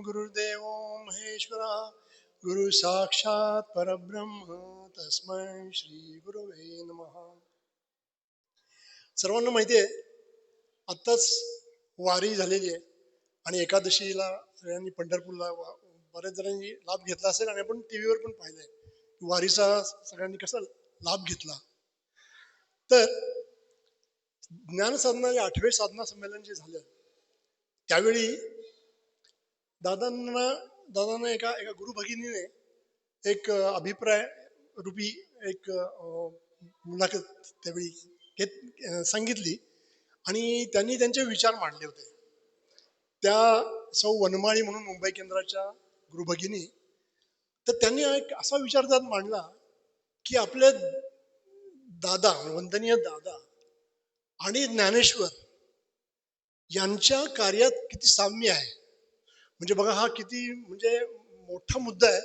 गुरुर्देव महेश्वरा गुरु साक्षात परब्रह्म तस्मै श्री गुरुवे नमः. सर्वांना माहिती आहे आत्ताच वारी झालेली आहे आणि एकादशीला सगळ्यांनी पंढरपूरला बऱ्याच जणांनी लाभ घेतला असेल आणि आपण टी व्हीवर पण पाहिलंय वारीचा सगळ्यांनी कसा लाभ घेतला. तर ज्ञानसाधना जे 8वे साधना संमेलन जे झालं त्यावेळी दादांना एका एका गुरुभगिनीने एक अभिप्राय रूपी एक मुलाखत त्यावेळी सांगितली आणि त्यांनी त्यांचे विचार मांडले होते. त्या सौ वनमाळी म्हणून मुंबई केंद्राच्या गुरुभगिनी, तर त्यांनी एक असा विचार त्यात मांडला की आपले दादा वंदनीय दादा आणि ज्ञानेश्वर यांच्या कार्यात किती साम्य आहे. म्हणजे बघा हा किती म्हणजे मोठा मुद्दा आहे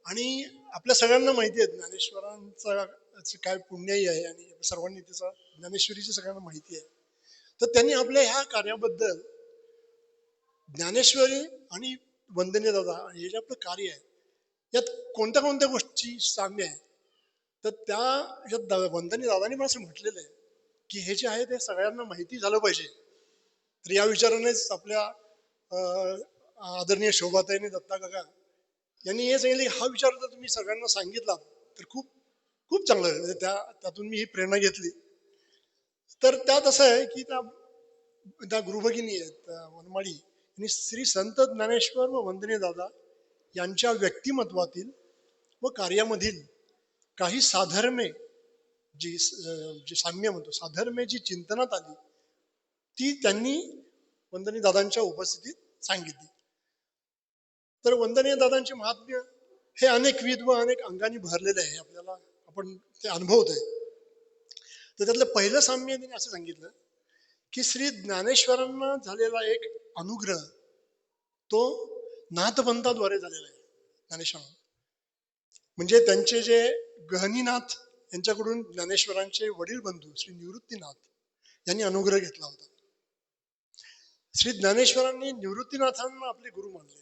आणि आपल्या सगळ्यांना माहिती आहे ज्ञानेश्वरांचं काय पुण्यही आहे आणि सर्वांनी त्याचा ज्ञानेश्वरीची सगळ्यांना माहिती आहे. तर त्यांनी आपल्या ह्या कार्याबद्दल ज्ञानेश्वरी आणि वंदनीय दादा हे जे आपलं कार्य आहे यात कोणत्या कोणत्या गोष्टी साम्य आहे. तर त्या वंदनीय दादानी मला असं म्हटलेलं आहे की हे जे आहे ते सगळ्यांना माहिती झालं पाहिजे. तर या विचारानेच आपल्या आदरणीय शोभाताईने दत्ता काका यांनी हे सांगितले हा विचार जर तुम्ही सगळ्यांना सांगितला तर खूप खूप चांगलं आहे. म्हणजे त्यातून मी ही प्रेरणा घेतली. तर त्यात असं आहे की त्या गुरुभगिनी आहेत वनमाळी यांनी श्री संत ज्ञानेश्वर व वंदनीय दादा यांच्या व्यक्तिमत्वातील व कार्यामधील काही साधर्म्ये जी साम्य म्हणतो साधर्म्ये जी चिंतनात आली ती त्यांनी वंदनीय दादांच्या उपस्थितीत सांगितली. तर वंदनीय दादांचे महात्म्य हे अनेकविध व अनेक अंगाने भरलेले आहे. आपल्याला आपण ते अनुभवत आहे. तर त्यातलं पहिलं साम्य त्यांनी असं सांगितलं की श्री ज्ञानेश्वरांना झालेला एक अनुग्रह तो नाथपंथाद्वारे झालेला आहे. ज्ञानेश्वर म्हणजे त्यांचे जे गहनीनाथ यांच्याकडून ज्ञानेश्वरांचे वडील बंधू श्री निवृत्तीनाथ यांनी अनुग्रह घेतला होता. श्री ज्ञानेश्वरांनी निवृत्तीनाथांना आपले गुरु मानले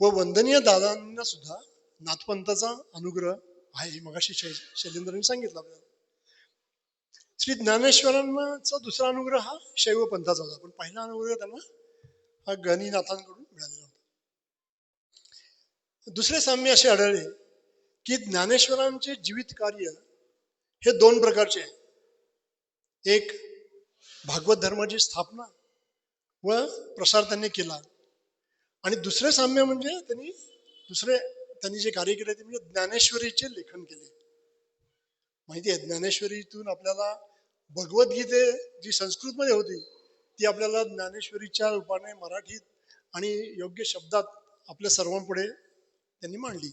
व वंदनीय दादांना सुद्धा नाथपंथाचा अनुग्रह आहे. मगाशी शैलेंद्रांनी सांगितलं आपल्याला. श्री ज्ञानेश्वरांचा दुसरा अनुग्रह हा शैव पंथाचा होता पण पहिला अनुग्रह त्यांना हा गहनीनाथांकडून मिळालेला होता. दुसरे साम्य असे आढळले की ज्ञानेश्वरांचे जीवित कार्य हे दोन प्रकारचे आहे. एक भागवत धर्माची स्थापना व प्रसार त्यांनी केला आणि दुसरे साम्य म्हणजे त्यांनी जे कार्य केले ते म्हणजे ज्ञानेश्वरीचे लेखन केले. माहिती आहे ज्ञानेश्वरीतून आपल्याला भगवद्गीते जी संस्कृतमध्ये होती ती आपल्याला ज्ञानेश्वरीच्या रूपाने मराठीत आणि योग्य शब्दात आपल्या सर्वांपुढे त्यांनी मांडली.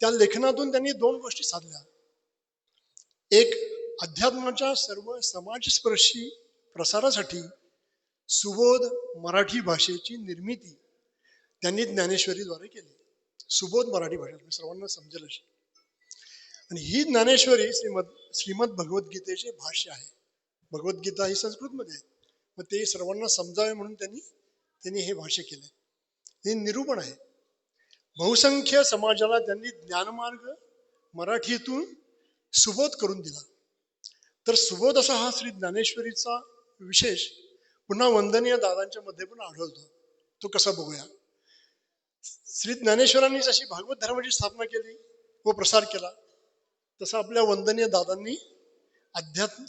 त्या लेखनातून त्यांनी दोन गोष्टी साधल्या. एक अध्यात्माच्या सर्व समाजस्पर्शी प्रसारासाठी सुबोध मराठी भाषेची निर्मिती त्यांनी ज्ञानेश्वरीद्वारे केली. सुबोध मराठी भाषा सर्वांना समजेल अशी. आणि ही ज्ञानेश्वरी श्रीमद भगवद्गीतेचे भाष्य आहे. भगवद्गीता ही संस्कृतमध्ये आहे मग ते सर्वांना समजावे म्हणून त्यांनी हे भाष्य केले. हे निरूपण आहे. बहुसंख्य समाजाला त्यांनी ज्ञानमार्ग मराठीतून सुबोध करून दिला. तर सुबोध असा हा श्री ज्ञानेश्वरीचा विशेष पुन्हा वंदनीय दादांच्या मध्ये पण आढळतो. तो कसा बघूया. श्री ज्ञानेश्वरांनी जशी भागवत धर्माची स्थापना केली व प्रसार केला तसा आपल्या वंदनीय दादांनी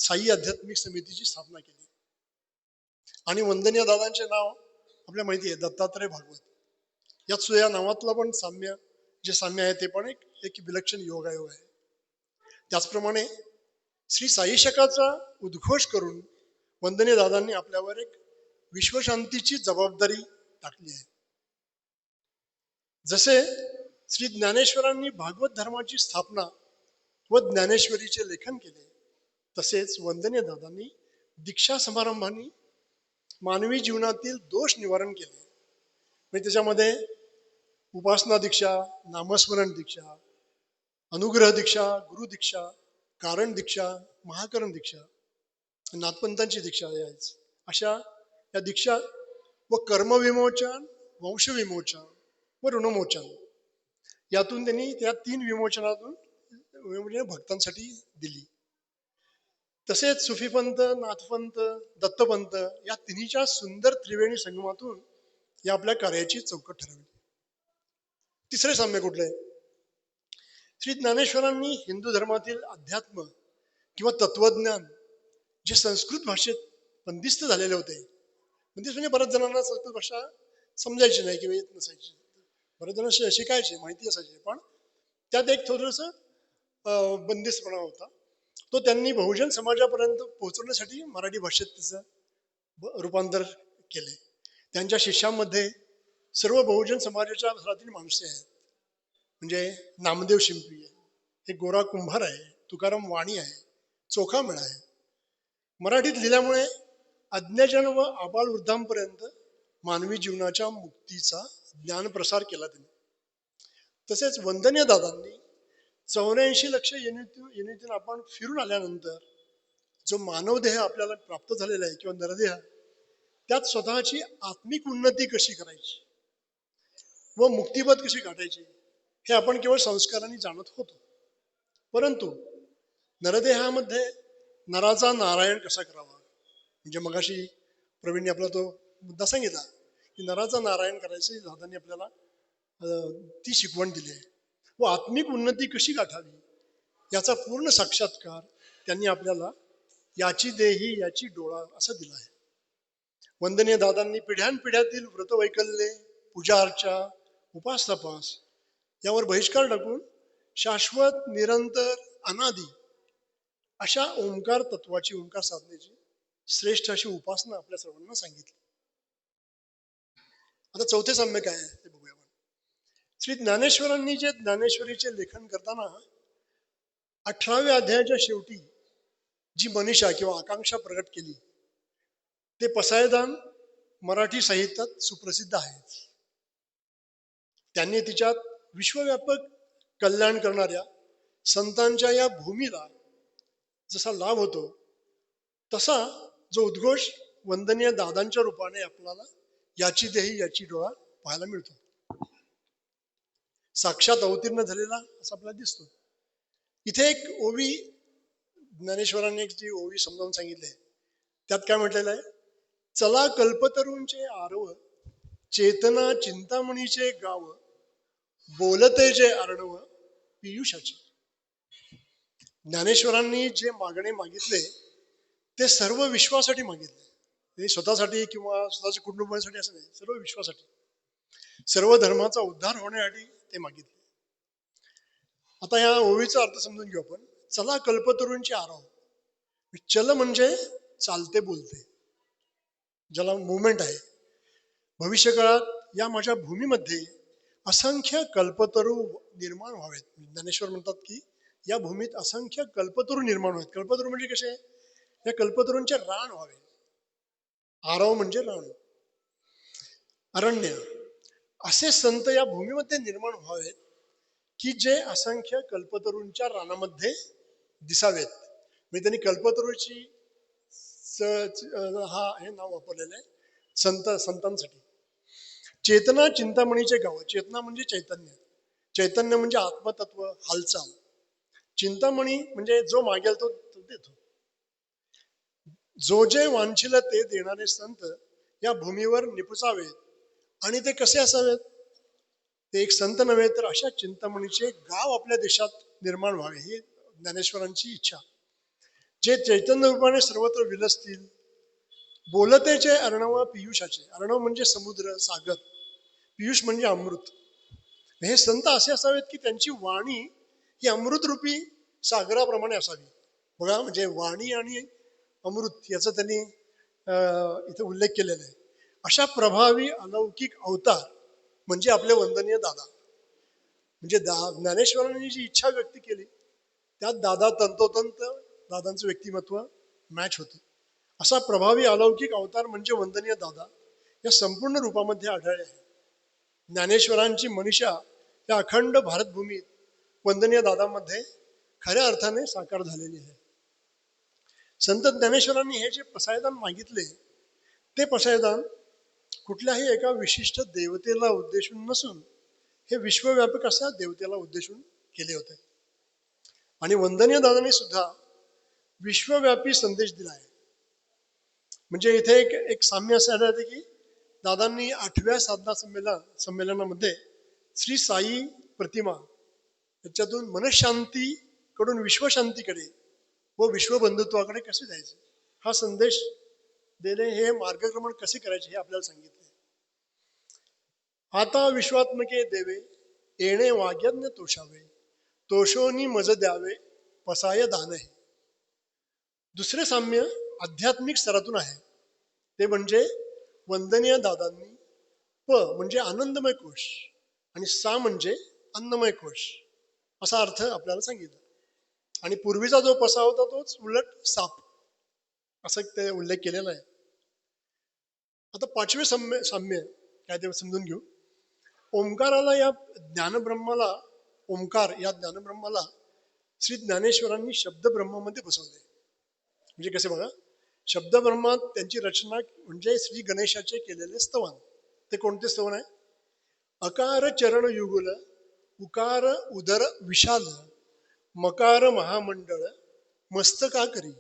साई आध्यात्मिक समितीची स्थापना केली. आणि वंदनीय दादांचे नाव आपल्या माहिती आहे दत्तात्रय भागवत. यात सुद्धा या नावातलं पण साम्य आहे ते पण एक विलक्षण योगायोग आहे. त्याचप्रमाणे श्री साई शकाचा उद्घोष करून वंदनीय दादांनी आपल्यावर एक विश्वशांतीची जबाबदारी टाकली आहे. जसे श्री ज्ञानेश्वरांनी भागवत धर्माची स्थापना व ज्ञानेश्वरीचे लेखन केले तसेच वंदनीय दादांनी दीक्षा समारंभांनी मानवी जीवनातील दोष निवारण केले. म्हणजे त्याच्यामध्ये उपासना दीक्षा, नामस्मरण दीक्षा, अनुग्रह दीक्षा, गुरु दीक्षा, कारण दीक्षा, महाकरण दीक्षा, नाथपंथांची दीक्षा अशा या दीक्षा व कर्मविमोचन वंशविमोचन व ऋणमोचन, यातून त्यांनी त्या 3 विमोचनातून भक्तांसाठी दिली. तसेच सुफीपंथ, नाथपंथ, दत्तपंथ या तिन्हीच्या सुंदर त्रिवेणी संगमातून या आपल्या कार्याची चौकट ठरवली. तिसरे साम्य कुठले? श्री ज्ञानेश्वरांनी हिंदू धर्मातील अध्यात्म किंवा तत्वज्ञान जे संस्कृत भाषेत बंदिस्त झालेले होते, बंदिस्त म्हणजे बऱ्याच जणांना संस्कृत भाषा समजायची नाही किंवा येत नसायची, बरेच जण शिकायचे, माहिती असायची, पण त्यात एक थोडंसं बंदिस्तपणा होता. तो त्यांनी बहुजन समाजापर्यंत पोहोचवण्यासाठी मराठी भाषेत त्याचं रूपांतर केले. त्यांच्या शिष्यांमध्ये सर्व बहुजन समाजाच्या घरातील माणसे आहेत. म्हणजे नामदेव शिंपी आहे, हे गोरा कुंभार आहे, तुकाराम वाणी आहे, चोखामेळा आहे. मराठीत लिहिल्यामुळे अज्ञजन व आबाळ वृद्धांपर्यंत मानवी जीवनाच्या मुक्तीचा ज्ञानप्रसार केला त्यांनी. तसेच वंदनीय दादांनी 84 लक्ष युनितून आपण फिरून आल्यानंतर जो मानवदेह आपल्याला प्राप्त झालेला आहे किंवा नरदेह, त्यात स्वतःची आत्मिक उन्नती कशी करायची व मुक्तिपद कशी गाठायची हे आपण केवळ संस्कारांनी जाणत होतो. परंतु नरदेहामध्ये नराचा नारायण कसा करावा, म्हणजे मगाशी प्रवीणने आपला तो मुद्दा सांगितला की नराचा नारायण करायचं दादांनी आपल्याला ती शिकवण दिली आहे. व आत्मिक उन्नती कशी गाठावी याचा पूर्ण साक्षात्कार त्यांनी आपल्याला याची देही याची डोळा असं दिला आहे. वंदनीय दादांनी पिढ्यानपिढ्यातील व्रतवैकल्ये, पूजा अर्चा, उपास तपास यावर बहिष्कार टाकून शाश्वत, निरंतर, अनादी अशा ओंकार तत्वाची, ओंकार साधनेची श्रेष्ठ अशी उपासना आपल्या सर्वांना सांगितली. आता चौथे साम्य काय आहे ते बघूया. श्री ज्ञानेश्वरांनी जे ज्ञानेश्वरीचे लेखन करताना 18व्या अध्यायाच्या शेवटी जी मनीषा किंवा आकांक्षा प्रकट केली ते पसायदान मराठी साहित्यात सुप्रसिद्ध आहे. त्यांनी तिच्यात विश्वव्यापक कल्याण करणाऱ्या संतांच्या या भूमीला जसा लाभ होतो तसा जो उद्घोष वंदनीय दादांच्या रूपाने आपल्याला याची देही याची डोळा पाहायला मिळतो, साक्षात अवतीर्ण झालेला असं आपल्याला दिसतो. इथे एक ओवी ज्ञानेश्वरांनी एक जी ओवी समजावून सांगितली, त्यात काय म्हटलेलं आहे? चला कल्पतरूंचे आरव, चेतना चिंतामणीचे गाव, बोलते जे अर्णव पियुषाचे. ज्ञानेश्वरांनी जे मागणे मागितले ते सर्व विश्वासाठी मागितले, ते स्वतःसाठी किंवा स्वतःच्या कुटुंबासाठी असं नाही, सर्व विश्वासाठी, सर्व धर्माचा उद्धार होण्यासाठी ते मागितले. आता या ओवीचा अर्थ समजून घेऊ आपण. चला कल्पतरूंचे आरव, चल म्हणजे चालते बोलते, ज्याला मुवमेंट आहे. भविष्यकाळात या माझ्या भूमीमध्ये असंख्य कल्पतरू निर्माण व्हावेत. ज्ञानेश्वर म्हणतात की या भूमीत असंख्य कल्पतरू निर्माण व्हावेत. कल्पतरू म्हणजे कसे? या कल्पतरूंचे रान व्हावे. आरव म्हणजे रान, अरण्य. असे संत या भूमीमध्ये निर्माण व्हावेत की जे असंख्य कल्पतरूंच्या रानामध्ये दिसावेत. म्हणजे त्यांनी कल्पतरूची हे नाव वापरलेलं आहे संतांसाठी. चेतना चिंतामणीचे गाव, चेतना म्हणजे चैतन्य, चैतन्य म्हणजे आत्मतत्व, हालचाल. चिंतामणी म्हणजे जो मागेल तो देतो. जो जे वांछिल ते देणारे संत या भूमीवर निपजावेत. आणि ते कसे असावेत? ते एक संत नव्हे तर अशा चिंतामणीचे गाव आपल्या देशात निर्माण व्हावे, ही ज्ञानेश्वरांची इच्छा. जे चैतन्य रूपाने सर्वत्र विलसतील. बोलतेचे अर्णव पियुषाचे, अर्णव म्हणजे समुद्र, सागर, पियुष म्हणजे अमृत. हे संत असे असावेत की त्यांची वाणी ही अमृतरूपी सागराप्रमाणे असावी. बघा, म्हणजे वाणी आणि अमृत याचा त्यांनी इथे उल्लेख केलेला आहे. अशा प्रभावी अलौकिक अवतार म्हणजे आपले वंदनीय दादा. म्हणजे ज्ञानेश्वरांनी जी इच्छा व्यक्त केली त्यात दादा तंतोतंत दादांचं व्यक्तिमत्व मॅच होतं. असा प्रभावी अलौकिक अवतार म्हणजे वंदनीय दादा या संपूर्ण रूपामध्ये आढळले आहे. ज्ञानेश्वरांची मनीषा या अखंड भारतभूमीत वंदनीय दादामध्ये खऱ्या अर्थाने साकार झालेली आहे. संत ज्ञानेश्वरांनी हे जे पसायदान मागितले ते पसायदान कुठल्याही एका विशिष्ट देवतेला उद्देशून नसून हे विश्वव्यापक अशा देवतेला उद्देशून केले होते. आणि वंदनीय दादांनी सुद्धा विश्वव्यापी संदेश दिला आहे. म्हणजे इथे एक साम्य असं आढळते की दादांनी 8व्या साधना संमेलनामध्ये श्री साई प्रतिमा याच्यातून मनशांतीकडून विश्वशांतीकडे व विश्वबंधुत्वाकडे कसे जायचे हा संदेश देणे, हे मार्गक्रमण कसे करायचे हे आपल्याला सांगितले. आता विश्वात्मके देवे येणे वाग्यज्ञ तोषावे, तोषोनी मज द्यावे पसाय दान आहे. दुसरे साम्य आध्यात्मिक स्तरातून आहे. ते म्हणजे वंदनीय दादांनी प म्हणजे आनंदमय कोश आणि सा म्हणजे अन्नमय कोश असा अर्थ आपल्याला सांगितला. आणि पूर्वीचा जो पसा होता तोच उलट साप असं ते उल्लेख केलेला आहे. आता 5वे साम्य काय ते समजून घेऊ. ओंकाराला या ज्ञानब्रह्माला ओंकार या ज्ञानब्रह्माला श्री ज्ञानेश्वरांनी शब्दब्रह्मामध्ये बसवले. म्हणजे कसे बघा, शब्दब्रह्मात त्यांची रचना म्हणजे श्री गणेशाचे केलेले स्तवन. ते कोणते स्तवन आहे? अकार चरण युगुल, उकार उदर विशाल, मकार महामंडळ मस्तका करी.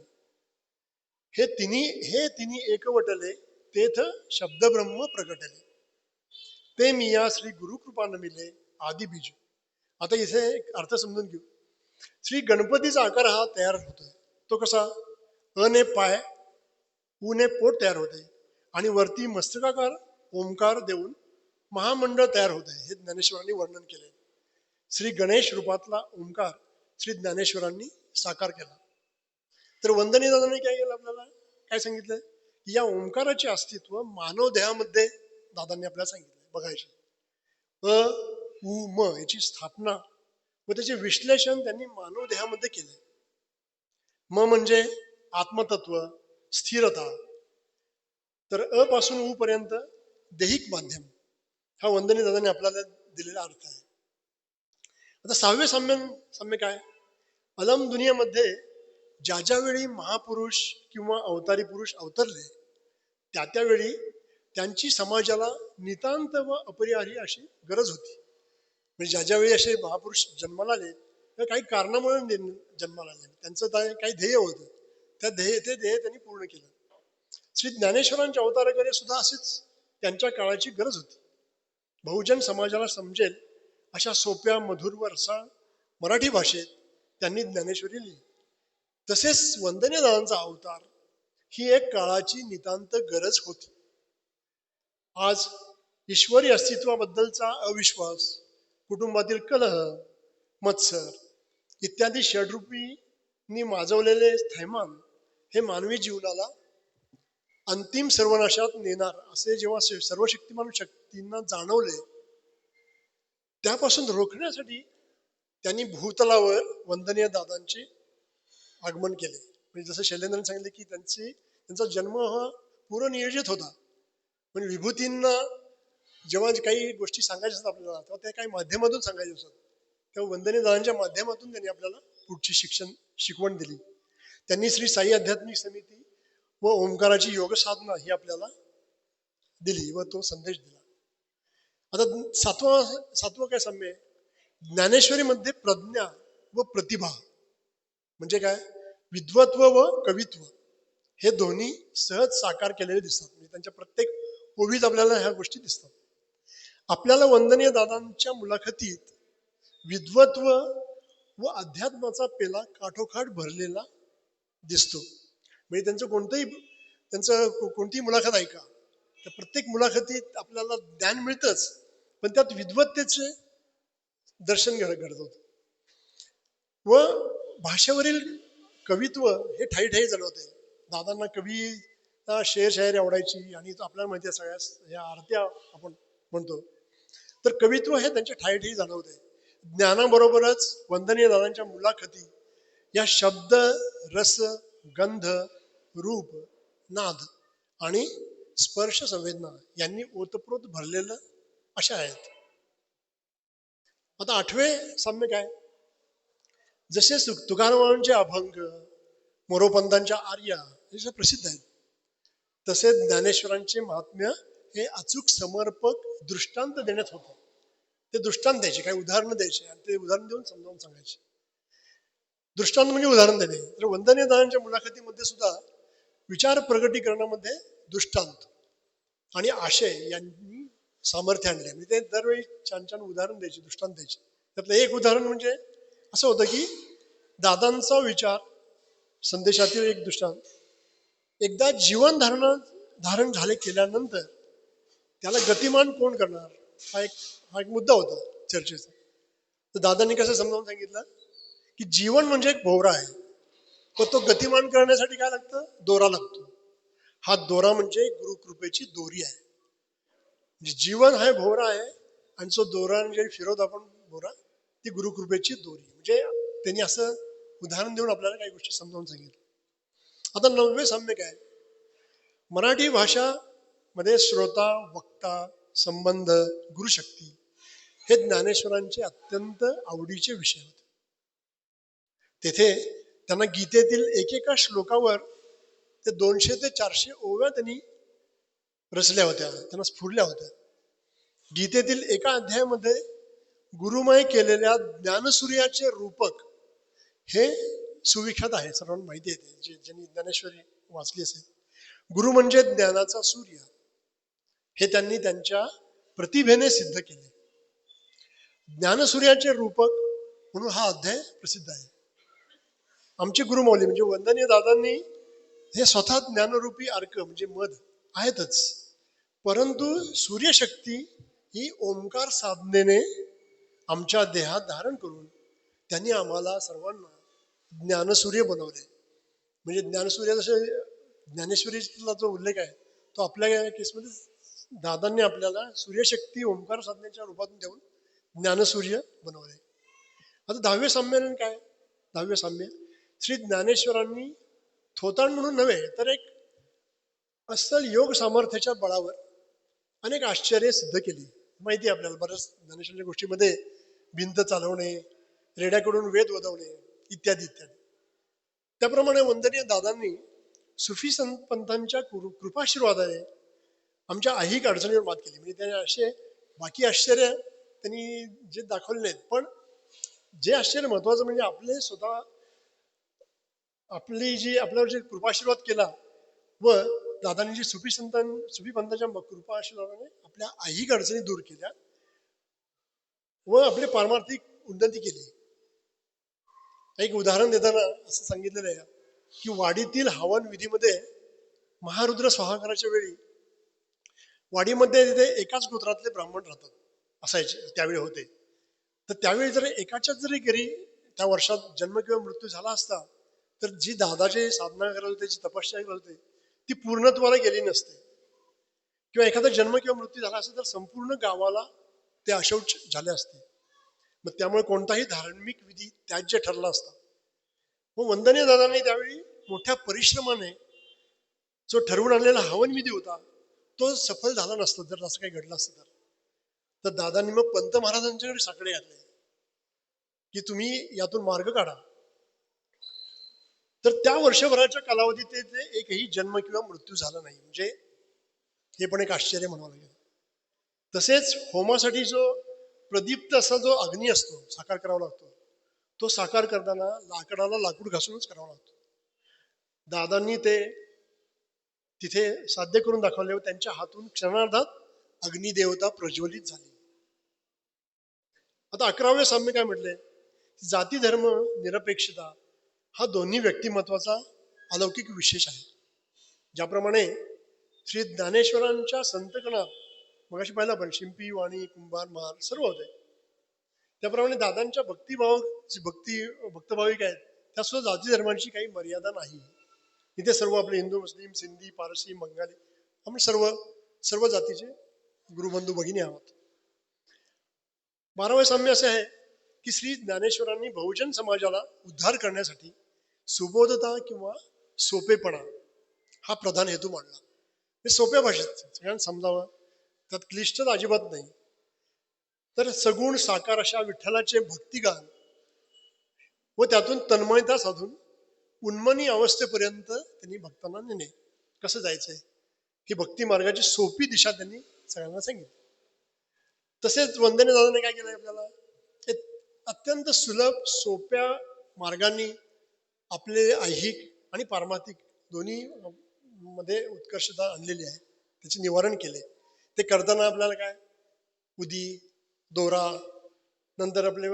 हे तिन्ही एकवटले तेथ शब्दब्रह्म प्रगटले. ते मिया श्री गुरुकृपा नमिले आदी बीज. आता इथे एक अर्थ समजून घेऊ. श्री गणपतीचा आकार हा तयार होतोय. तो कसा? अने पाय, उने पोट तयार होते आणि वरती मस्तकाकार ओंकार देऊन महामंडळ तयार होते. हे ज्ञानेश्वरांनी वर्णन केले. श्री गणेश रूपातला ओंकार श्री ज्ञानेश्वरांनी साकार केला. तर वंदनीय दादांनी काय केलं, आपल्याला काय सांगितलं की या ओंकाराचे अस्तित्व मानव देहामध्ये दादांनी आपल्याला सांगितलं बघायचे. अ उ म याची स्थापना व त्याचे विश्लेषण त्यांनी मानव देहामध्ये केले. म म्हणजे आत्मतत्व, स्थिरता. तर अ पासून उ पर्यंत दैहिक माध्यम हा वंदनीय दादांनी आपल्याला दिलेला अर्थ आहे. आता 6वे साम्य काय? अलम दुनियेमध्ये ज्या ज्यावेळी महापुरुष किंवा अवतारी पुरुष अवतरले त्या त्यावेळी त्यांची समाजाला नितांत व अपरिहार्य अशी गरज होती. म्हणजे ज्या ज्यावेळी असे महापुरुष जन्माला आले तर काही कारणामुळे जन्माला आले. त्यांचं काही ध्येय होतं. ते ध्येय त्यांनी पूर्ण केलं. श्री ज्ञानेश्वरांच्या अवताराकडे सुद्धा असेच त्यांच्या काळाची गरज होती. बहुजन समाजाला समजेल अशा सोप्या मधुर व रसाळ मराठी भाषेत त्यांनी ज्ञानेश्वरी लिहिली. तसेच वंदनीय दादांचा अवतार ही एक काळाची नितांत गरज होती. आज ईश्वरी अस्तित्वाबद्दलचा अविश्वास, कुटुंबातील कलह, मत्सर इत्यादी षड्रूपींनी माजवलेले थैमान हे मानवी जीवनाला अंतिम सर्वनाशात नेणार असे जेव्हा सर्वशक्तिमान शक्तींना जाणवले, त्यापासून रोखण्यासाठी त्यांनी भूतलावर वंदनीय दादांचे आगमन केले. म्हणजे जसं शैलेंद्रने सांगितले की त्यांचा जन्म हा पूर्वनियोजित होता. पण विभूतींना जेव्हा काही गोष्टी सांगायच्या असतात आपल्याला, तेव्हा त्या काही माध्यमातून सांगायच्या असतात. तेव्हा वंदनीय दादांच्या माध्यमातून त्यांनी आपल्याला पुढची शिकवण दिली. त्यांनी श्री साई आध्यात्मिक समिती व ओंकाराची योग साधना ही आपल्याला दिली व तो संदेश दिला. आता सातवं काय साम्य? ज्ञानेश्वरीमध्ये प्रज्ञा व प्रतिभा म्हणजे काय? विद्वत्व व कवित्व हे दोन्ही सहज साकार केलेले दिसतात. म्हणजे त्यांच्या प्रत्येक ओवीत आपल्याला ह्या गोष्टी दिसतात. आपल्याला वंदनीय दादांच्या मुलाखतीत विद्वत्व व अध्यात्माचा पेला काठोकाठ भरलेला दिसतो. म्हणजे त्यांचं कोणतीही मुलाखत ऐका, त्या प्रत्येक मुलाखतीत आपल्याला ज्ञान मिळतंच, पण त्यात विद्वत्तेचे दर्शन घडतं. व भाषेवरील कवित्व हे ठाई ठाई जाणवते. दादांना कविता शेर शायरी आवडायची आणि आपल्याला माहिती आहे सगळ्या ह्या आरत्या आपण म्हणतो. तर कवित्व हे त्यांच्या ठाई ठाई जाणवते. ज्ञानाबरोबरच वंदनीय दादांच्या मुलाखती या शब्द, रस, गंध, रूप, नाद आणि स्पर्श संवेदना यांनी ओतप्रोत भरलेलं अशा आहेत. आता 8वे साम्य काय? जसे तुकारामांचे अभंग, मोरोपंतांच्या आर्या हे प्रसिद्ध आहेत, तसे ज्ञानेश्वरांचे महात्म्य हे अचूक समर्पक दृष्टांत देण्यात होतं. ते दृष्टांत द्यायचे, काही उदाहरणं द्यायचे आणि ते उदाहरण देऊन समजावून सांगायचे. दृष्टांत म्हणजे उदाहरण देणे. तर वंदनीय दादांच्या मुलाखतीमध्ये सुद्धा विचार प्रगटीकरणामध्ये दृष्टांत आणि आशय यांनी सामर्थ्य आणले. म्हणजे ते दरवेळी छान छान उदाहरण द्यायचे, दृष्टांत द्यायचे. त्यातलं एक उदाहरण म्हणजे असं होतं की दादांचा विचार संदेशातील एक दृष्टांत, एकदा जीवन धारण झाले केल्यानंतर त्याला गतिमान कोण करणार, हा एक मुद्दा होता चर्चेचा. तर दादांनी कसं समजावून सांगितलं की जीवन म्हणजे एक भोवरा आहे, पण तो गतिमान करण्यासाठी काय लागतं, दोरा लागतो. हा दोरा म्हणजे गुरुकृपेची दोरी आहे. म्हणजे जीवन हा भोवरा आहे आणि जो दोरा म्हणजे फिरवतो आपण भोवरा, ती गुरुकृपेची दोरी. म्हणजे त्यांनी असं उदाहरण देऊन आपल्याला काही गोष्टी समजावून सांगितलं. आता 9वे साम्य काय, मराठी भाषा मध्ये श्रोता, वक्ता, संबंध, गुरुशक्ती हे ज्ञानेश्वरांचे अत्यंत आवडीचे विषय होते. तेथे त्यांना गीतेतील एकेका श्लोकावर ते 200 ते 400 ओव्या त्यांनी रचल्या होत्या, त्यांना स्फुरल्या होत्या. गीतेतील एका अध्यायामध्ये गुरुमय केलेल्या ज्ञानसूर्याचे रूपक हे सुविख्यात आहे, सर्वांना माहिती आहे, ज्यांनी ज्ञानेश्वरी वाचली असेल. गुरु म्हणजे ज्ञानाचा सूर्य, हे त्यांनी त्यांच्या प्रतिभेने सिद्ध केले. ज्ञानसूर्याचे रूपक म्हणून हा अध्याय प्रसिद्ध आहे. आमचे गुरुमौली म्हणजे वंदनीय दादांनी हे स्वतः ज्ञानरूपी अर्क म्हणजे मध आहेतच, परंतु सूर्यशक्ती ही ओंकार साधनेने आमच्या देहात धारण करून त्यांनी आम्हाला सर्वांना ज्ञानसूर्य बनवले. म्हणजे ज्ञानसूर्य जसे ज्ञानेश्वरीला जो उल्लेख आहे तो आपल्या केसमध्ये दादांनी आपल्याला सूर्यशक्ती ओंकार साधनेच्या रूपातून देऊन ज्ञानसूर्य बनवले. आता 10वे संमेलन काय, 10वे साम्य, श्री ज्ञानेश्वरांनी थोतांड म्हणून नव्हे तर एक अस्सल योग सामर्थ्याच्या बळावर अनेक आश्चर्य सिद्ध केली. माहिती आहे आपल्याला बऱ्याच ज्ञानेश्वरांच्या गोष्टीमध्ये भिंत चालवणे, रेड्याकडून वेद वदवणे इत्यादी इत्यादी. त्याप्रमाणे वंदनीय दादांनी सुफी संत पंथांच्या कृपाशीर्वादाने आमच्या ऐहिक अडचणीवर मात केली. म्हणजे त्याने असे बाकी आश्चर्य त्यांनी जे दाखवले नाहीत, पण जे आश्चर्य महत्वाचं म्हणजे आपले स्वतः आपली जी आपल्यावर जे कृपाशीर्वाद केला व दादांनी जी सुफी पंथाच्या कृपाशीर्वादाने आपल्या ऐहिक अडचणी दूर केल्या व आपली पारमार्थिक उन्नती केली. एक उदाहरण देताना असं सांगितलेलं आहे की वाडीतील हवन विधीमध्ये महारुद्र स्वाहाकाराच्या वेळी वाडीमध्ये तिथे एकाच गोत्रातले ब्राह्मण राहतात असायचे त्यावेळी होते. तर त्यावेळी जर एकाच्याच जरी घरी त्या वर्षात जन्म किंवा मृत्यू झाला असता तर जी दादाची साधना करत होते, जी तपश्चर्या करत होते ती पूर्णत्वाला गेली नसते. किंवा एखादा जन्म किंवा मृत्यू झाला असेल तर संपूर्ण गावाला ते अशौच झाले असते. मग त्यामुळे कोणताही धार्मिक विधी त्याज्य ठरला असता. मग वंदनीय दादांनी त्यावेळी मोठ्या परिश्रमाने जो ठरवून आणलेला हवन विधी होता तो सफल झाला नसतो जर असं काही घडलं असतं तर दादांनी मग पंत महाराजांच्याकडे साकडे घातले की तुम्ही यातून मार्ग काढा. तर त्या वर्षभराच्या कालावधीत ते एकही जन्म किंवा मृत्यू झाला नाही. म्हणजे हे पण एक आश्चर्य म्हणावं लागेल. तसेच होमासाठी जो प्रदीप्त असा जो अग्नी असतो साकार करावा लागतो, तो साकार करताना लाकडाला लाकूड घासूनच करावा लागतो. दादांनी ते तिथे साध्य करून दाखवले व त्यांच्या हातून क्षणार्धात अग्निदेवता प्रज्वलित झाली. आता 11वे साम्य काय म्हटले, जाती धर्म निरपेक्षता हा दोन्ही व्यक्तिमत्वाचा अलौकिक विशेष आहे. ज्याप्रमाणे श्री ज्ञानेश्वरांच्या संतगणात मगाशी पाहिलं आपण शिंपी, वाणी, कुंभार, महार सर्व होते. त्याप्रमाणे दादांच्या भक्तभाविक आहेत त्या सुद्धा जाती धर्मांची काही मर्यादा नाही. इथे सर्व आपले हिंदू, मुस्लिम, सिंधी, पारसी, बंगाली आपण सर्व जातीचे गुरुबंधू भगिनी आहोत. 12वे साम्य असे आहे की श्री ज्ञानेश्वरांनी बहुजन समाजाला उद्धार करण्यासाठी सुबोधता किंवा सोपेपणा हा प्रधान हेतू मांडला. हे सोप्या भाषेत सगळ्यांना समजावं, त्यात क्लिष्टता अजिबात नाही. तर सगुण साकार अशा विठ्ठलाचे भक्तिगान व त्यातून तन्मयता साधून उन्मनी अवस्थेपर्यंत त्यांनी भक्तांना नेणे. कसं जायचंय ही भक्ती मार्गाची सोपी दिशा त्यांनी सगळ्यांना सांगितली. तसेच वंदनीय दादाने काय केलं आपल्याला, एक अत्यंत सुलभ सोप्या मार्गाने आपले ऐहिक आणि पारमार्थिक दोन्ही मध्ये उत्कर्षता आणलेली आहे, त्याचे निवारण केले. ते करताना आपल्याला काय, उदी, दोरा, नंतर आपले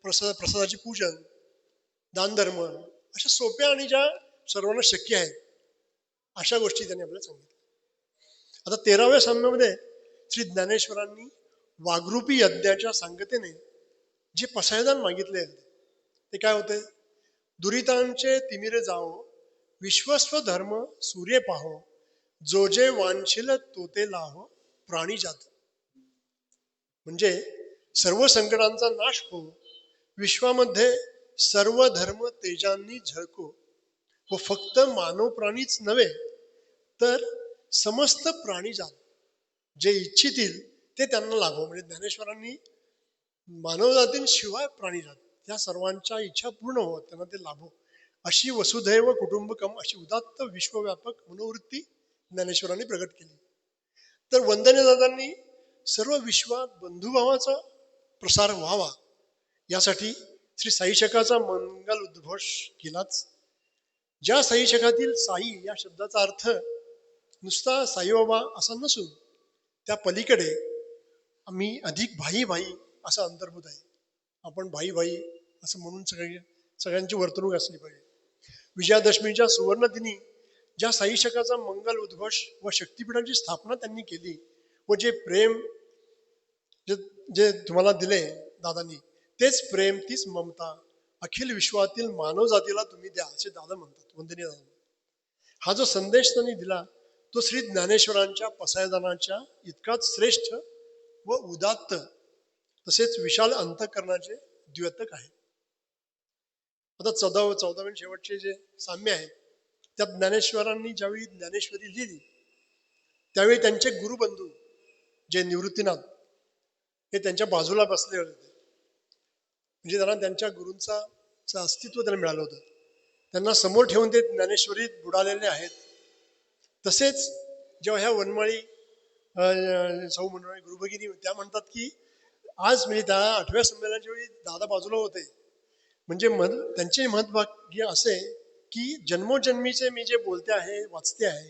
प्रसादाचे पूजन, दानधर्म, अशा सोप्या आणि ज्या सर्वांना शक्य आहेत अशा गोष्टी त्यांनी आपल्याला सांगितल्या. आता 13व्या सामन्यामध्ये श्री ज्ञानेश्वरांनी वाघरूपी यज्ञाच्या सांगतेने जे पसायदान मागितले ते काय होते, दुरितांचे तिमिरे जाओ, विश्वस्व धर्म सूर्य पाहो, जो जे वांछिल तो ते लाहो, प्राणी जात. म्हणजे सर्व संकटांचा नाश हो, विश्वामध्ये सर्व धर्म तेजांनी झळको, व फक्त मानव प्राणीच नव्हे तर समस्त प्राणी जात जे इच्छितील ते त्यांना लाभो. म्हणजे ज्ञानेश्वरांनी मानवजातींशिवाय प्राणीजात त्या सर्वांच्या इच्छा पूर्ण होत, त्यांना ते लाभो, अशी वसुधैव कुटुंबकम अशी उदात्त विश्वव्यापक मनोवृत्ती ज्ञानेश्वरांनी प्रगट केली. तर वंदनीय दादांनी सर्व विश्वात बंधुभावाचा प्रसार व्हावा यासाठी श्री साईशकाचा मंगल उद्घोष केलाच. ज्या साईशकातील साई या शब्दाचा अर्थ नुसता साईबाबा असा नसून त्या पलीकडे आम्ही अधिक भाई भाई असा अंतर्भूत आहे. आपण भाई भाई असं म्हणून सगळ्यांची वर्तणूक असली पाहिजे. विजयादशमीच्या सुवर्ण दिनी ज्या साईशकाचा मंगल उद्घोष व शक्तिपीठाची स्थापना त्यांनी केली व जे प्रेम जे तुम्हाला दिले दादांनी, तेच प्रेम तीच ममता अखिल विश्वातील मानव जातीला तुम्ही द्या असे दादा म्हणतात, वंदनीय दादा. हा जो संदेश त्यांनी दिला तो श्री ज्ञानेश्वरांच्या पसायदानाच्या इतकाच श्रेष्ठ व उदात्त तसेच विशाल अंतःकरणाचे द्योतक आहे. आता 14वें शेवटचे जे साम्य आहे त्यात ज्ञानेश्वरांनी ज्यावेळी ज्ञानेश्वरी लिहिली त्यावेळी त्यांचे गुरुबंधू जे निवृत्तीनाथ हे त्यांच्या बाजूला बसले होते. म्हणजे त्यांना त्यांच्या गुरूंचा अस्तित्व त्यांना मिळालं होतं. त्यांना समोर ठेवून ते ज्ञानेश्वरीत बुडालेले आहेत. तसेच जेव्हा ह्या वनमाळी सौ मंडळी गुरुभगिनी त्या म्हणतात की आज म्हणजे त्या 8व्या संमेलनाच्या वेळी दादा बाजूला होते, म्हणजे त्यांचे महत्भाग्य असे की जन्मोजन्मीचे मी जे बोलते आहे वाचते आहे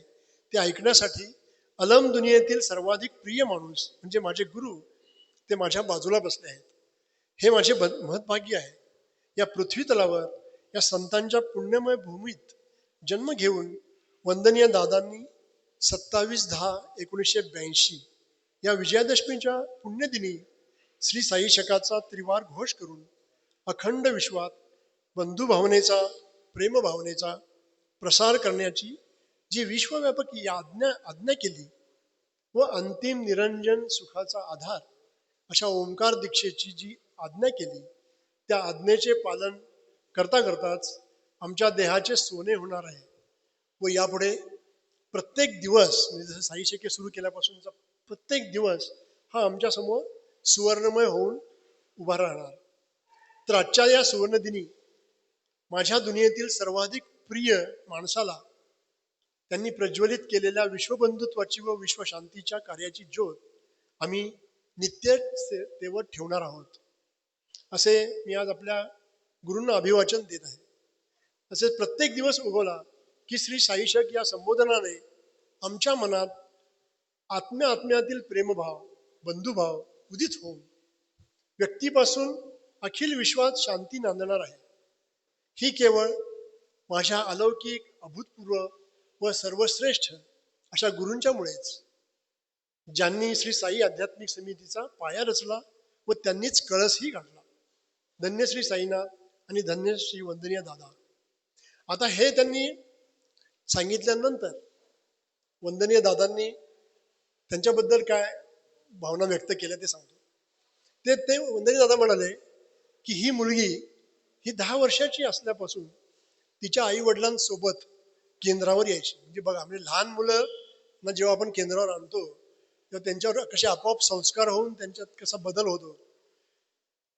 ते ऐकण्यासाठी अलम दुनियेतील सर्वाधिक प्रिय माणूस म्हणजे माझे गुरु ते माझ्या बाजूला बसले आहेत. हे माझे महत्भाग्य आहे. या पृथ्वी तलावर या संतांच्या पुण्यमय भूमीत जन्म घेऊन वंदनीय दादांनी 27/10/1982 या विजयादशमीच्या पुण्यदिनी श्री साई शकाचा त्रिवार घोष करून अखंड विश्वात बंधुभावनेचा प्रेमभावनेचा प्रसार करण्याची जी विश्वव्यापक आज्ञा केली व अंतिम निरंजन सुखाचा आधार अशा ओंकार दीक्षेची जी आज्ञा केली त्या आज्ञेचे पालन करता करताच आमच्या देहाचे सोने होणार आहे. व यापुढे प्रत्येक दिवस म्हणजे जसं साई शके सुरू केल्यापासूनचा प्रत्येक दिवस हा आमच्यासमोर सुवर्णमय होऊन उभा राहणार. तर आजच्या या सुवर्णदिनी माझ्या दुनियेतील सर्वाधिक प्रिय माणसाला त्यांनी प्रज्वलित केलेल्या विश्वबंधुत्वाची व विश्वशांतीच्या कार्याची ज्योत आम्ही नित्य तेवत ठेवणार आहोत असे मी आज आपल्या गुरूंना अभिवाचन देत आहे. तसेच प्रत्येक दिवस उगवला की श्री साईशक या संबोधनाने आमच्या मनात आत्म्यातील प्रेमभाव बंधुभाव उदित होऊन व्यक्तीपासून अखिल विश्वात शांती नांदणार आहे. ही केवळ माझ्या अलौकिक अभूतपूर्व व सर्वश्रेष्ठ अशा गुरूंच्यामुळेच, ज्यांनी श्री साई आध्यात्मिक समितीचा पाया रचला व त्यांनीच कळसही घातला. धन्य श्री साईनाथ आणि धन्य श्री वंदनीय दादा. आता हे त्यांनी सांगितल्यानंतर वंदनीय दादांनी त्यांच्याबद्दल काय भावना व्यक्त केल्या ते सांगतो. ते वंदनीय दादा म्हणाले की ही मुलगी ही 10 वर्षाची असल्यापासून तिच्या आई वडिलांसोबत केंद्रावर यायची. म्हणजे बघा, म्हणजे लहान मुलं ना जेव्हा आपण केंद्रावर आणतो तेव्हा त्यांच्यावर कसे आपोआप संस्कार होऊन त्यांच्यात कसा बदल होतो.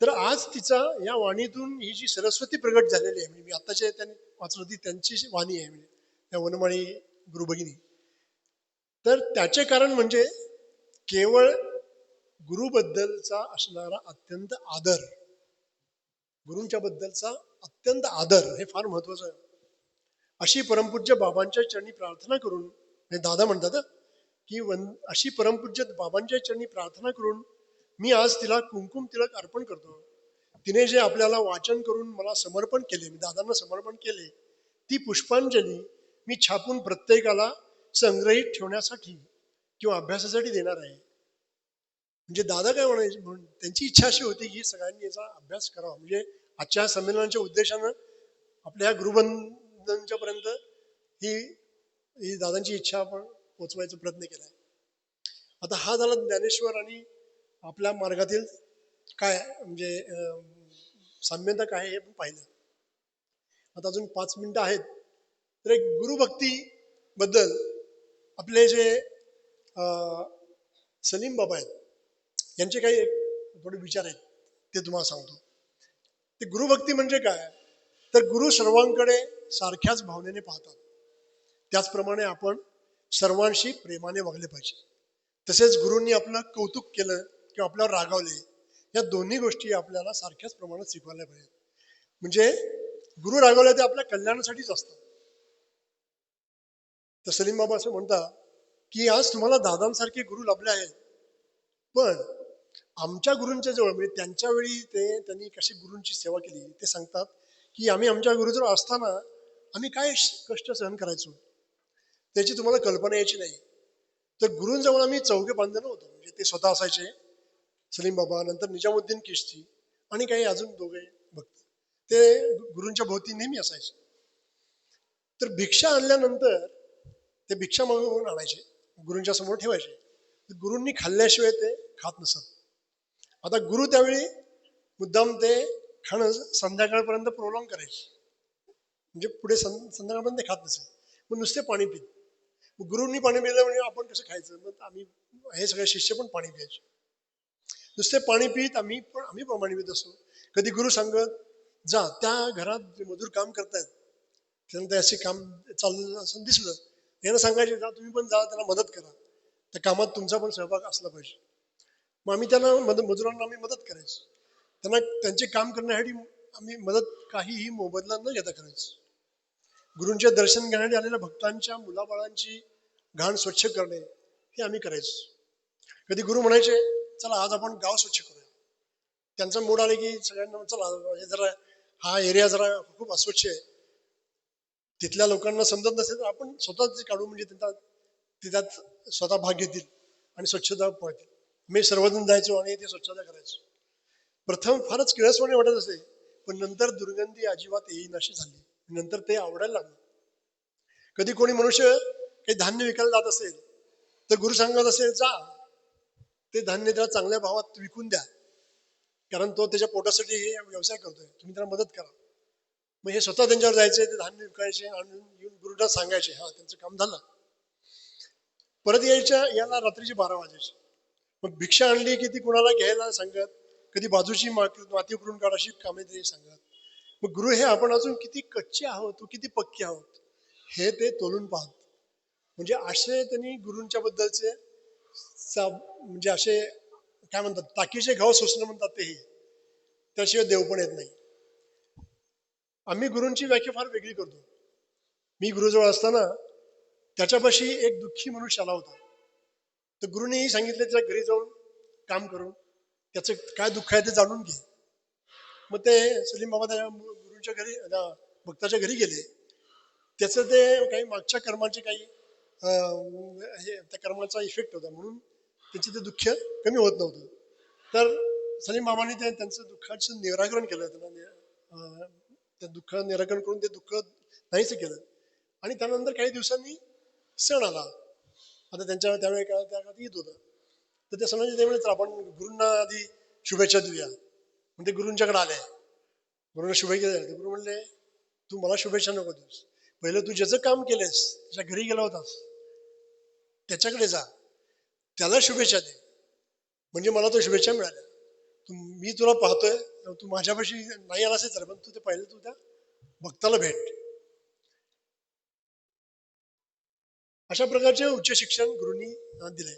तर आज तिचा या वाणीतून ही जी सरस्वती प्रगट झालेली आहे, म्हणजे मी आताच्या त्यांनी वाचलं ती त्यांची वाणी आहे, म्हणजे त्या वनमाळी गुरुभगिनी. तर त्याचे कारण म्हणजे केवळ गुरुबद्दलचा असणारा अत्यंत आदर, गुरूंच्या बद्दलचा अत्यंत आदर हे फार महत्वाचं आहे. अशी परमपूज्य बाबांच्या चरणी प्रार्थना करून, हे दादा म्हणतात की अशी परमपूज्य बाबांच्या चरणी प्रार्थना करून मी आज तिला कुंकुम तिलक अर्पण करतो. तिने जे आपल्याला वाचन करून मला समर्पण केले, मी दादांना समर्पण केले, ती पुष्पांजली मी छापून प्रत्येकाला संग्रहित ठेवण्यासाठी किंवा अभ्यासासाठी देणार आहे. म्हणजे दादा काय म्हणायचे, म्हणून त्यांची इच्छा अशी होती की सगळ्यांनी याचा अभ्यास करावा. म्हणजे आजच्या संमेलनाच्या उद्देशानं आपल्या गुरुबंधांच्या पर्यंत ही ही दादांची इच्छा आपण पोचवायचा प्रयत्न केलाय. आता हा झाला ज्ञानेश्वर आणि आपल्या मार्गातील काय म्हणजे साम्यता काय हे आपण पाहिलं. आता अजून 5 मिनिटं आहेत. तर एक गुरुभक्ती बद्दल आपले जे सलीम बाबा आहेत यांचे काही थोडे विचार आहेत, ते तुम्हाला सांगतो. ते गुरुभक्ती म्हणजे काय, तर गुरु सर्वांकडे सारख्याच भावनेने पाहतात. त्याचप्रमाणे आपण सर्वांशी प्रेमाने वागले पाहिजे. तसेच गुरूंनी आपलं कौतुक केलं किंवा आपल्यावर रागावले, या दोन्ही गोष्टी आपल्याला सारख्याच प्रमाणात शिकवायला पाहिजेत. म्हणजे गुरु रागावले ते आपल्या कल्याणासाठीच असतात. तर सलीम बाबा असं म्हणतात की आज तुम्हाला दादांसारखे गुरु लाभले आहेत, पण आमच्या गुरूंच्या जवळ म्हणजे त्यांच्या वेळी त्यांनी कशी गुरूंची सेवा केली ते सांगतात की आम्ही आमच्या गुरुजवळ असताना आम्ही काय कष्ट सहन करायचो त्याची तुम्हाला कल्पना यायची नाही. तर गुरूंजवळ आम्ही चौघे बांधलेलं होतो. म्हणजे ते स्वतः असायचे, सलीम बाबा, नंतर निजामुद्दीन किश्ती आणि काही अजून दोघे भक्त, ते गुरूंच्या भोवती नेहमी असायचे. तर भिक्षा आणल्यानंतर ते भिक्षा मागून आणायचे, गुरूंच्या समोर ठेवायचे. गुरूंनी खाल्ल्याशिवाय ते खात नसत. आता गुरु त्यावेळी मुद्दाम ते खाणं संध्याकाळपर्यंत प्रोलॉंग करायचे, म्हणजे पुढे संध्याकाळपर्यंत ते खात नसे, मग नुसते पाणी पित. गुरूंनी पाणी पिलं म्हणजे आपण कसं खायचं, मग आम्ही हे सगळे शिष्य पण पाणी प्यायचे. नुसते पाणी पित आम्ही पण पाणी पित असतो. कधी गुरु सांगत जा त्या घरात मजूर काम करतायत, त्यांना ते असे काम चाललं असं दिसलं, यांना सांगायचे जा तुम्ही पण जा त्याला मदत करा, त्या कामात तुमचा पण सहभाग असला पाहिजे. मग आम्ही त्यांना मजुरांना आम्ही मदत करायचो. त्यांना त्यांचे काम करण्यासाठी आम्ही मदत काहीही मोबदला न घेता करायचो. गुरूंचे दर्शन घेण्यासाठी आलेल्या भक्तांच्या मुलाबाळांची घाण स्वच्छ करणे हे आम्ही करायचो. कधी गुरु म्हणायचे चला आज आपण गाव स्वच्छ करूया. त्यांचा मूड आले की सगळ्यांना चला हे जरा हा एरिया जरा खूप अस्वच्छ आहे, तिथल्या लोकांना समजत नसेल तर आपण स्वतःच काढू, म्हणजे त्यात स्वतः भाग घेतील आणि स्वच्छता पाळतील. मी सर्वजण जायचो आणि ते स्वच्छता करायचो. प्रथम फारच किळसवाणे वाटत असे, पण नंतर दुर्गंधी अजिबात येईनाशी झाली. नंतर ते आवडायला लागलं. कधी कोणी मनुष्य काही धान्य विकायला जात असेल तर गुरु सांगत असेल जा ते धान्य त्याला चांगल्या भावात विकून द्या, कारण तो त्याच्या पोटासाठी हे व्यवसाय करतोय, तुम्ही त्याला मदत करा. मग हे स्वतः त्यांच्यावर जायचे, ते धान्य विकायचे आणि येऊन गुरुला सांगायचे, हा त्यांचं काम झालं. परत याला रात्रीचे 12 वाजायचे. मग भिक्षा आणली की ती कुणाला घ्यायला सांगत, कधी बाजूची माती उकरून काढाशी कामे ते सांगत. मग गुरु हे आपण अजून किती कच्चे आहोत किती पक्के आहोत हे ते तोलून पाहत. म्हणजे असे त्यांनी गुरूंच्या बद्दलचे म्हणजे असे काय म्हणतात ताकीचे घाव सोसणं म्हणतात ते, त्याशिवाय देव पण येत नाही. आम्ही गुरूंची व्याख्या फार वेगळी करतो. मी गुरुजवळ असताना त्याच्यापाशी एक दुःखी मनुष्य आला होता. तर गुरुनीही सांगितले त्याच्या घरी जाऊन काम करून त्याचं काय दुःख आहे ते जाणून घे. मग ते सलीम बाबा त्या गुरुंच्या घरी भक्ताच्या घरी गेले. त्याचं ते काही मागच्या कर्माचे काही त्या कर्माचा इफेक्ट होता, म्हणून त्याचे ते दुःख कमी होत नव्हतं. तर सलीम बाबांनी त्यांचं दुःखाचं निराकरण केलं, त्यांना ते दुःख निराकरण करून ते दुःख नाहीच केलं. आणि त्यानंतर काही दिवसांनी सण आला. आता त्यांच्या त्यावेळी काय त्या काळात ईद होतं. तर त्या सणाच्या त्यावेळेस आपण गुरूंना आधी शुभेच्छा देऊया. म्हणजे गुरूंच्याकडे आले, गुरुला शुभेच्छा द्यायला. गुरु म्हणले तू मला शुभेच्छा नको देऊस, पहिलं तू ज्याचं काम केलंस त्याच्या घरी गेला होतास त्याच्याकडे जा, त्याला शुभेच्छा दे, म्हणजे मला तो शुभेच्छा मिळाल्या. मी तुला पाहतोय, तू माझ्यापाशी नाही आलास तर पण तू ते पहिलं तू त्या भक्ताला भेट. अशा प्रकारचे उच्च शिक्षण गुरूंनी दिलंय.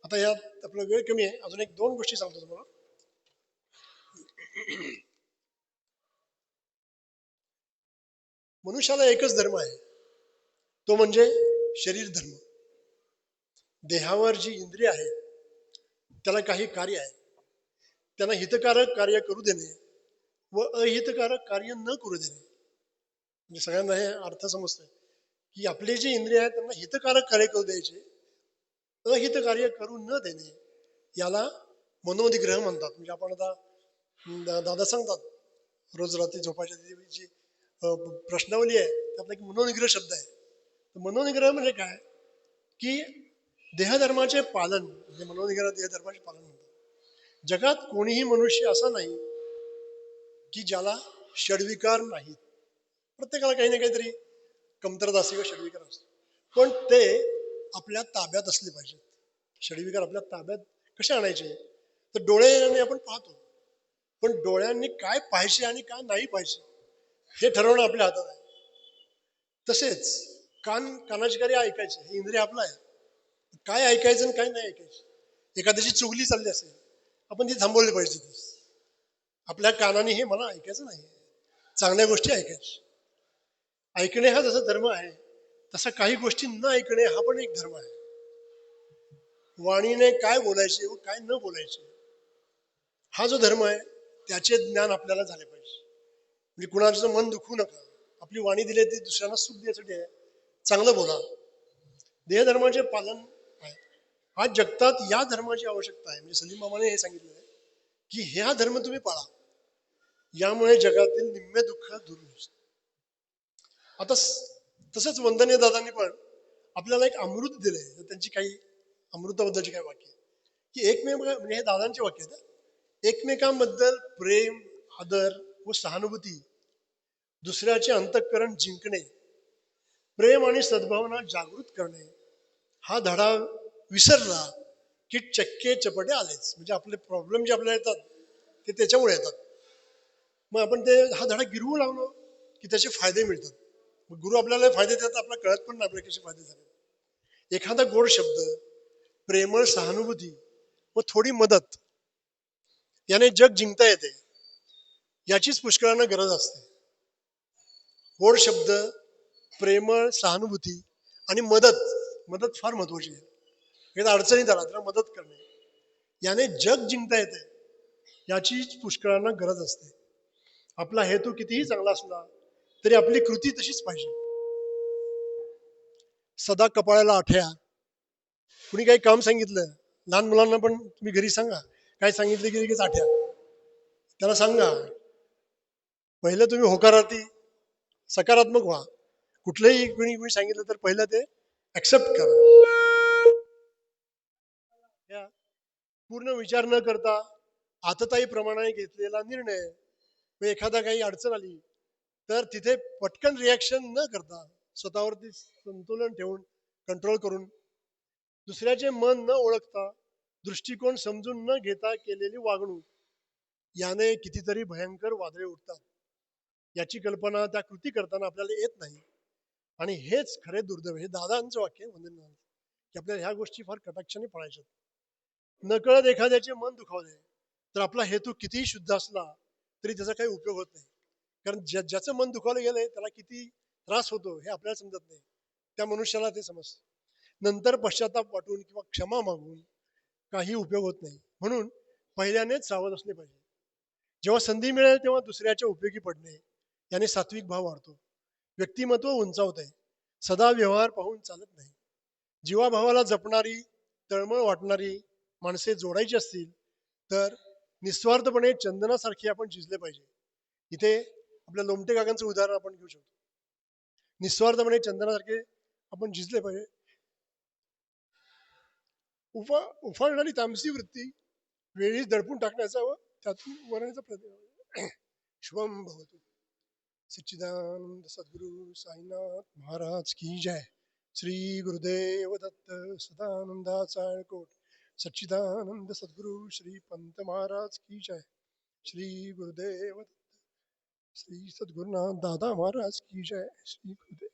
आता यात आपला वेळ कमी आहे, अजून एक दोन गोष्टी सांगतो तुम्हाला. मनुष्याला एकच धर्म आहे, तो म्हणजे शरीर धर्म. देहावर जी इंद्रिय आहे त्याला काही कार्य आहे, त्यांना हितकारक कार्य करू देणे व अहितकारक कार्य न करू देणे. म्हणजे सगळ्यांना हे अर्थ समजतंय की आपले जे इंद्रिय आहेत त्यांना हितकारक कार्य करू द्यायचे, अहित कार्य करू न देणे, याला मनोनिग्रह म्हणतात. म्हणजे आपण आता दादा सांगतात रोज रात्री झोपायच्या जी प्रश्नावली आहे त्यातला एक मनोनिग्रह शब्द आहे. मनोनिग्रह म्हणजे काय की देहधर्माचे पालन, म्हणजे मनोनिग्रह देहधर्माचे पालन म्हणतात. जगात कोणीही मनुष्य असा नाही की ज्याला षडविकार नाहीत. प्रत्येकाला काही ना काहीतरी कमतरता असते किंवा षडविकार असतो, पण ते आपल्या ताब्यात असले पाहिजेत. षडविकार आपल्या ताब्यात कसे आणायचे, तर डोळ्याने आपण पाहतो, पण डोळ्यांनी काय पाहिजे आणि काय नाही पाहिजे हे ठरवणं आपल्या हातात आहे. तसेच कानाची कार्य ऐकायचे, हे इंद्रिय आपलं आहे. काय ऐकायचं आणि काय नाही ऐकायचं. एखाद्याची चुगली चालली असेल, आपण ती थांबवली पाहिजे. आपल्या कानाने हे मला ऐकायचं नाही, चांगल्या गोष्टी ऐकायच्या. ऐकणे हा जसा धर्म आहे, तसा काही गोष्टी न ऐकणे हा पण एक धर्म आहे. वाणीने काय बोलायचे व काय न बोलायचे हा जो धर्म आहे त्याचे ज्ञान आपल्याला झाले पाहिजे. म्हणजे कुणाचं मन दुखवू नका. आपली वाणी दिली ती दुसऱ्यांना सुख द्यायसाठी आहे, चांगलं बोला. देहधर्माचे पालन आहे. आज जगतात या धर्माची आवश्यकता आहे. म्हणजे सलीम मामाने हे सांगितलं आहे की हा धर्म तुम्ही पाळा, यामुळे जगातील निम्मे दुःख दूर होईल. आता तसंच वंदनीय दादांनी पण आपल्याला एक अमृत दिलंय. त्यांची काही अमृताबद्दलची काही वाक्य की एकमेक, म्हणजे हे दादांचे वाक्य आहेत, एकमेकांबद्दल प्रेम, आदर व सहानुभूती, दुसऱ्याचे अंतःकरण जिंकणे, प्रेम आणि सद्भावना जागृत करणे, हा धडा विसरला की चक्के चपटे आलेच. म्हणजे आपले प्रॉब्लेम जे आपल्याला येतात ते त्याच्यामुळे येतात. मग आपण ते हा धडा गिरवू लागलो की त्याचे फायदे मिळतात. मग गुरु आपल्याला फायदे देतात, आपल्याला कळत पण नाही आपल्याला कसे फायदे झाले. एखादा गोड शब्द, प्रेमळ सहानुभूती व थोडी मदत याने जग जिंकता येते, याचीच पुष्कळांना गरज असते. गोड शब्द, प्रेमळ सहानुभूती आणि मदत, मदत फार महत्वाची आहे. एकदा अडचणीत आला तर मदत करणे, याने जग जिंकता येते, याचीच पुष्कळांना गरज असते. आपला हेतू कितीही चांगला असला तरी आपली कृती तशीच पाहिजे. सदा कपाळाला आठ्या. कुणी काही काम सांगितलं, लहान मुलांना पण तुम्ही घरी सांगा, काय सांगितलं की लगेच आठ्या. त्याला सांगा पहिलं तुम्ही होकारार्थी सकारात्मक व्हा. कुठलंही कुणी कुणी सांगितलं तर पहिलं ते ऍक्सेप्ट करा. या पूर्ण विचार न करता आतताई प्रमाणे घेतलेला निर्णय, एखादा काही अडचण आली तर तिथे पटकन रिॲक्शन न करता स्वतःवरती संतुलन ठेवून, कंट्रोल करून, दुसऱ्याचे मन न ओळखता, दृष्टिकोन समजून न घेता केलेली वागणूक, याने कितीतरी भयंकर वादळे उठतात. याची कल्पना त्या कृती करताना आपल्याला येत नाही. आणि हेच खरे दुर्दैव. हे दादांचं वाक्य वंदनीय की आपल्याला ह्या गोष्टी फार कटाक्षाने पाळायच्या. नकळत एखाद्याचे मन दुखावले तर आपला हेतू कितीही शुद्ध असला तरी त्याचा काही उपयोग होत नाही. कारण ज्याचं मन दुखावलं गेलंय त्याला किती त्रास होतो हे आपल्याला समजत नाही, त्या मनुष्याला ते समजतं. नंतर पश्चाताप वाटून किंवा क्षमा मागून काही उपयोग होत नाही. म्हणून पहिल्यानेच सावध असले पाहिजे. जेव्हा संधी मिळेल तेव्हा दुसऱ्याच्या उपयोगी पडणे, याने सात्विक भाव वाढतो, व्यक्तिमत्व उंचावते. सदा व्यवहार पाहून चालत नाही. जीवाभावाला जपणारी, तळमळ वाटणारी माणसे जोडायची असतील तर निस्वार्थपणे चंदनासारखे आपण झिजले पाहिजे. इथे आपल्या लोमटे काकांचं उदाहरण आपण घेऊ शकतो. निस्वार्थपणे चंदनासारखे आपण झिजले पाहिजे. उफाळणारी तामसी वृत्ती वेळीच दडपून टाकण्याचा व त्यातून वरण्याचा प्रयत्न. शुभम भवतु. सच्चिदानंद सद्गुरु साईनाथ महाराज की जय. श्री गुरुदेव दत्त सदानंदा चाळकोट. सच्चिदानंद सद्गुरु श्री पंत महाराज की जय. श्री गुरुदेव दत्त श्री सद्गुरुनाथ दादा महाराज की जय. श्री गुरुदेव.